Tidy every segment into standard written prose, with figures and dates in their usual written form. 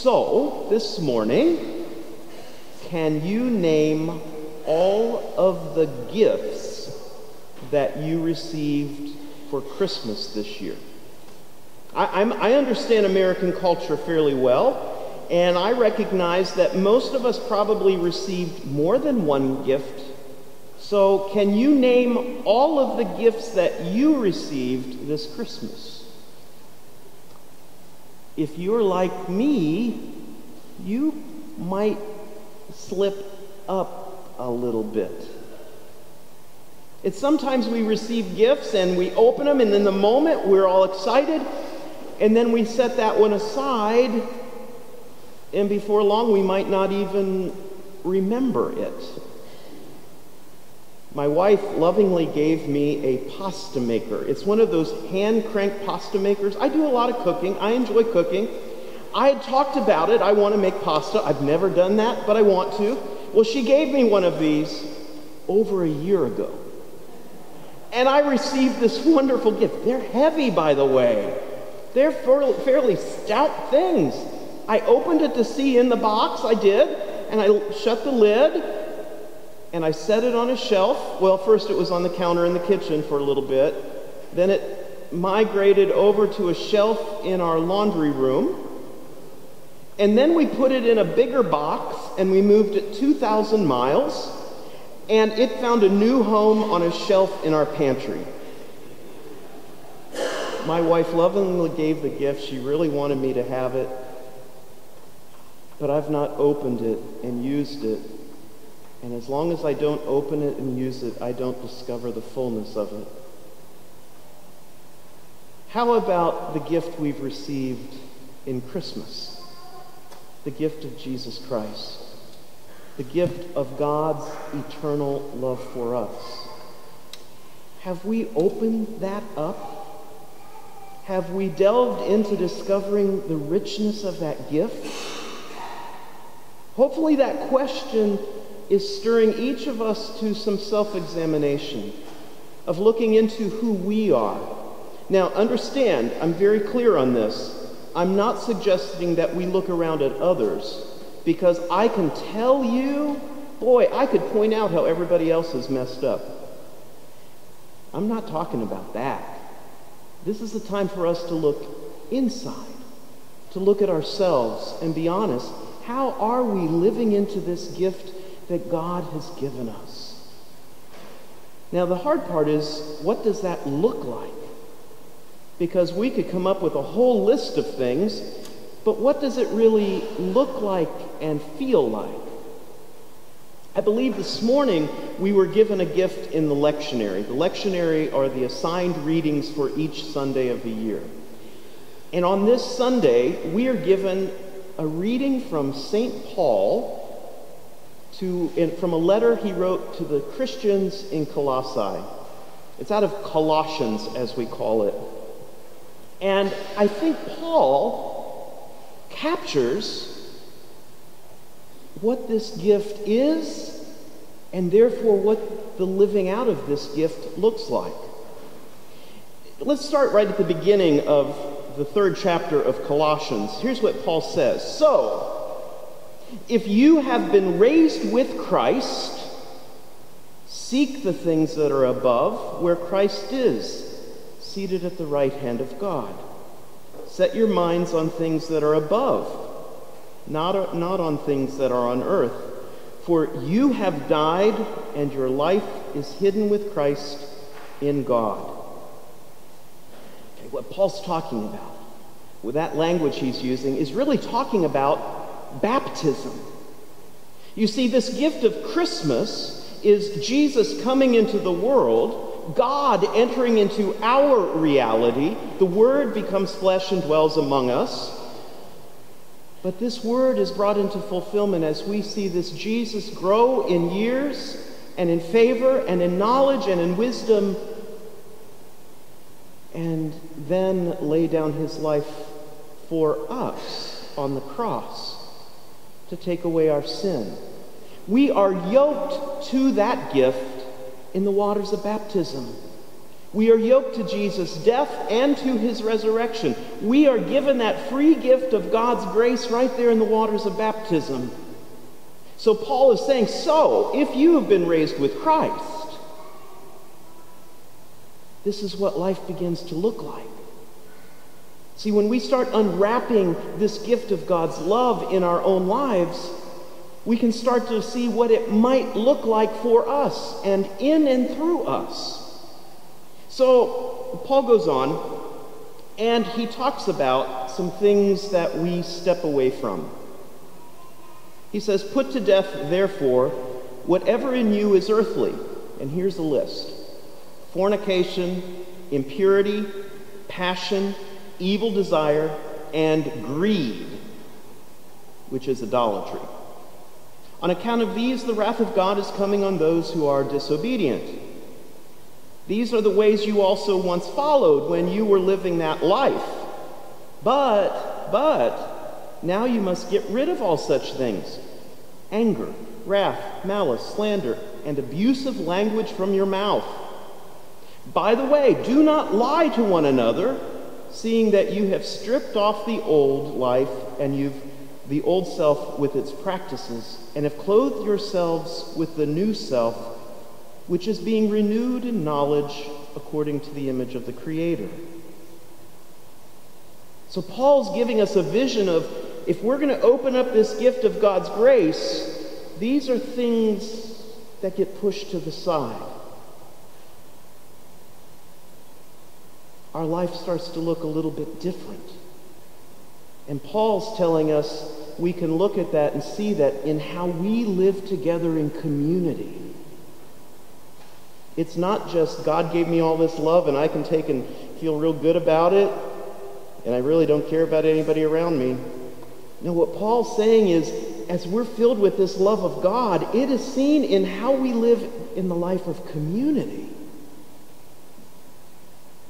So, this morning, can you name all of the gifts that you received for Christmas this year? I understand American culture fairly well, and I recognize that most of us probably received more than one gift. So, can you name all of the gifts that you received this Christmas? If you're like me, you might slip up a little bit. It's sometimes we receive gifts and we open them, and in the moment we're all excited, and then we set that one aside, and before long we might not even remember it. My wife lovingly gave me a pasta maker. It's one of those hand-crank pasta makers. I do a lot of cooking. I enjoy cooking. I had talked about it. I want to make pasta. I've never done that, but I want to. Well, she gave me one of these over a year ago. And I received this wonderful gift. They're heavy, by the way. They're fairly stout things. I opened it to see in the box. I did. And I shut the lid. And I set it on a shelf. Well, first it was on the counter in the kitchen for a little bit. Then it migrated over to a shelf in our laundry room. And then we put it in a bigger box, and we moved it 2,000 miles. And it found a new home on a shelf in our pantry. My wife lovingly gave the gift. She really wanted me to have it. But I've not opened it and used it. And as long as I don't open it and use it, I don't discover the fullness of it. How about the gift we've received in Christmas? The gift of Jesus Christ. The gift of God's eternal love for us. Have we opened that up? Have we delved into discovering the richness of that gift? Hopefully that question is stirring each of us to some self-examination, of looking into who we are. Now, understand, I'm very clear on this. I'm not suggesting that we look around at others, because I can tell you, boy, I could point out how everybody else is messed up. I'm not talking about that. This is the time for us to look inside, to look at ourselves and be honest. How are we living into this gift that God has given us? Now, the hard part is, what does that look like? Because we could come up with a whole list of things, but what does it really look like and feel like? I believe this morning we were given a gift in the lectionary. The lectionary are the assigned readings for each Sunday of the year. And on this Sunday, we are given a reading from St. Paul from a letter he wrote to the Christians in Colossae. It's out of Colossians, as we call it. And I think Paul captures what this gift is, and therefore what the living out of this gift looks like. Let's start right at the beginning of the 3rd chapter of Colossians. Here's what Paul says. So, if you have been raised with Christ, seek the things that are above, where Christ is, seated at the right hand of God. Set your minds on things that are above, not on things that are on earth. For you have died, and your life is hidden with Christ in God. Okay, what Paul's talking about, with that language he's using, is really talking about baptism. You see, this gift of Christmas is Jesus coming into the world, God entering into our reality. The Word becomes flesh and dwells among us. But this Word is brought into fulfillment as we see this Jesus grow in years and in favor and in knowledge and in wisdom, and then lay down his life for us on the cross to take away our sin. We are yoked to that gift in the waters of baptism. We are yoked to Jesus' death and to his resurrection. We are given that free gift of God's grace right there in the waters of baptism. So Paul is saying, so if you have been raised with Christ, this is what life begins to look like. See, when we start unwrapping this gift of God's love in our own lives, we can start to see what it might look like for us and in and through us. So Paul goes on, and he talks about some things that we step away from. He says, put to death, therefore, whatever in you is earthly. And here's the list: fornication, impurity, passion, evil desire, and greed, which is idolatry. On account of these, the wrath of God is coming on those who are disobedient. These are the ways you also once followed when you were living that life. But, now you must get rid of all such things: anger, wrath, malice, slander, and abusive language from your mouth. By the way, do not lie to one another, seeing that you have stripped off the old life and the old self with its practices, and have clothed yourselves with the new self, which is being renewed in knowledge according to the image of the Creator. So Paul's giving us a vision of, if we're going to open up this gift of God's grace, these are things that get pushed to the side. Our life starts to look a little bit different. And Paul's telling us we can look at that and see that in how we live together in community. It's not just God gave me all this love and I can take and feel real good about it, and I really don't care about anybody around me. No, what Paul's saying is, as we're filled with this love of God, it is seen in how we live in the life of community.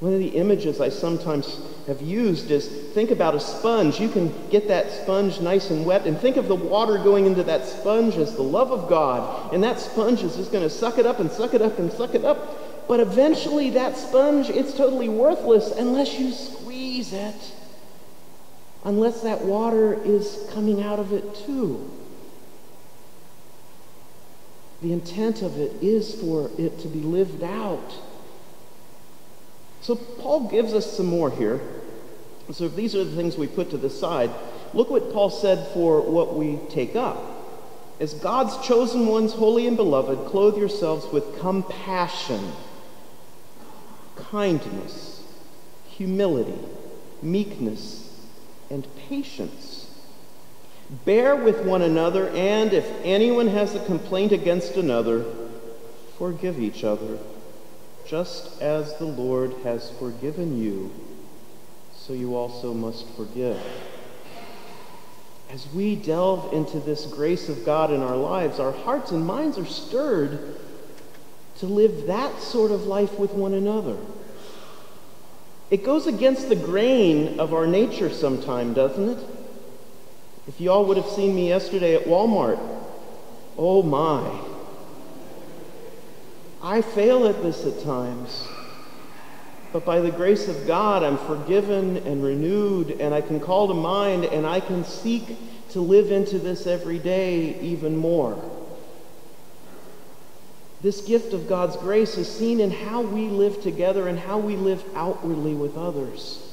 One of the images I sometimes have used is, think about a sponge. You can get that sponge nice and wet, and think of the water going into that sponge as the love of God. And that sponge is just going to suck it up and suck it up and suck it up. But eventually that sponge, it's totally worthless unless you squeeze it. Unless that water is coming out of it too. The intent of it is for it to be lived out. So Paul gives us some more here. So if these are the things we put to the side, look what Paul said for what we take up. As God's chosen ones, holy and beloved, clothe yourselves with compassion, kindness, humility, meekness, and patience. Bear with one another, and if anyone has a complaint against another, forgive each other. Just as the Lord has forgiven you, so you also must forgive. As we delve into this grace of God in our lives, our hearts and minds are stirred to live that sort of life with one another. It goes against the grain of our nature sometime, doesn't it? If you all would have seen me yesterday at Walmart, oh my. I fail at this at times, but by the grace of God, I'm forgiven and renewed, and I can call to mind, and I can seek to live into this every day even more. This gift of God's grace is seen in how we live together and how we live outwardly with others.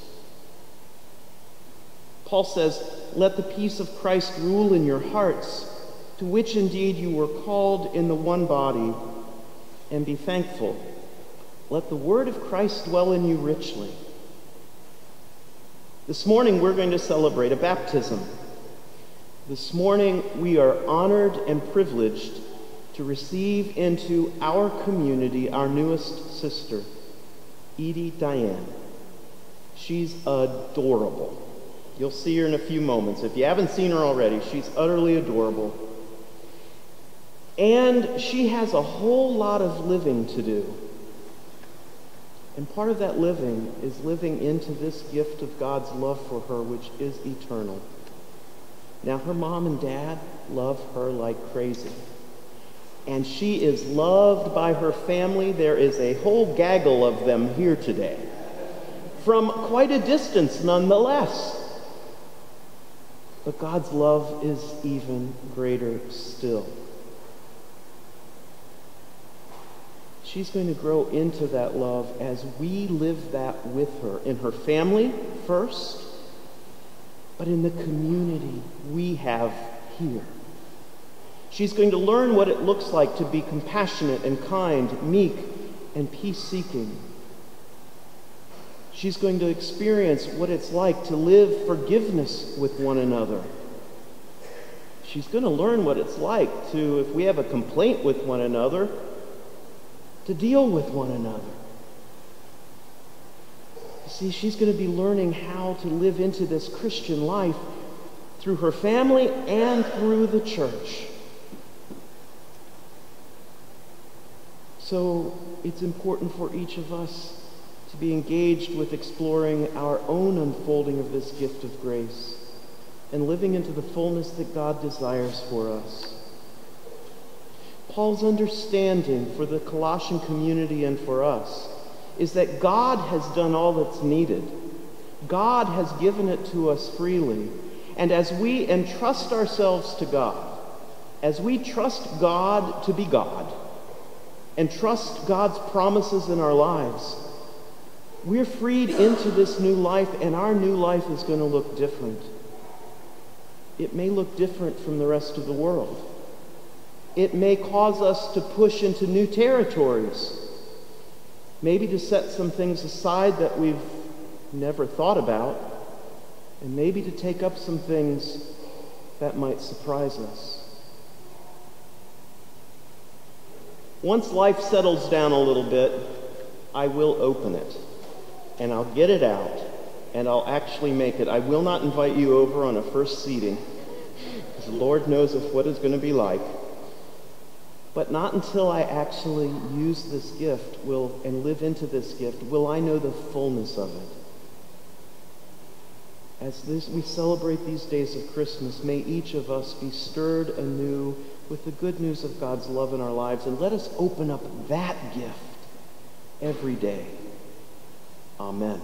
Paul says, let the peace of Christ rule in your hearts, to which indeed you were called in the one body, and be thankful. Let the word of Christ dwell in you richly. This morning we're going to celebrate a baptism. This morning we are honored and privileged to receive into our community our newest sister, Edie Diane. She's adorable. You'll see her in a few moments. If you haven't seen her already, she's utterly adorable. And she has a whole lot of living to do. And part of that living is living into this gift of God's love for her, which is eternal. Now, her mom and dad love her like crazy. and she is loved by her family. There is a whole gaggle of them here today, from quite a distance nonetheless. But God's love is even greater still. She's going to grow into that love as we live that with her, in her family first, but in the community we have here. She's going to learn what it looks like to be compassionate and kind, meek and peace-seeking. She's going to experience what it's like to live forgiveness with one another. She's going to learn what it's like to, if we have a complaint with one another, to deal with one another. You see, she's going to be learning how to live into this Christian life through her family and through the church. So it's important for each of us to be engaged with exploring our own unfolding of this gift of grace and living into the fullness that God desires for us. Paul's understanding for the Colossian community and for us is that God has done all that's needed. God has given it to us freely. And as we entrust ourselves to God, as we trust God to be God, and trust God's promises in our lives, we're freed into this new life, and our new life is going to look different. It may look different from the rest of the world. It may cause us to push into new territories, maybe to set some things aside that we've never thought about, and maybe to take up some things that might surprise us. Once life settles down a little bit, I will open it, and I'll get it out, and I'll actually make it. I will not invite you over on a first seating, because the Lord knows what it's going to be like. But not until I actually use this gift and live into this gift will I know the fullness of it. As we celebrate these days of Christmas, may each of us be stirred anew with the good news of God's love in our lives, and let us open up that gift every day. Amen.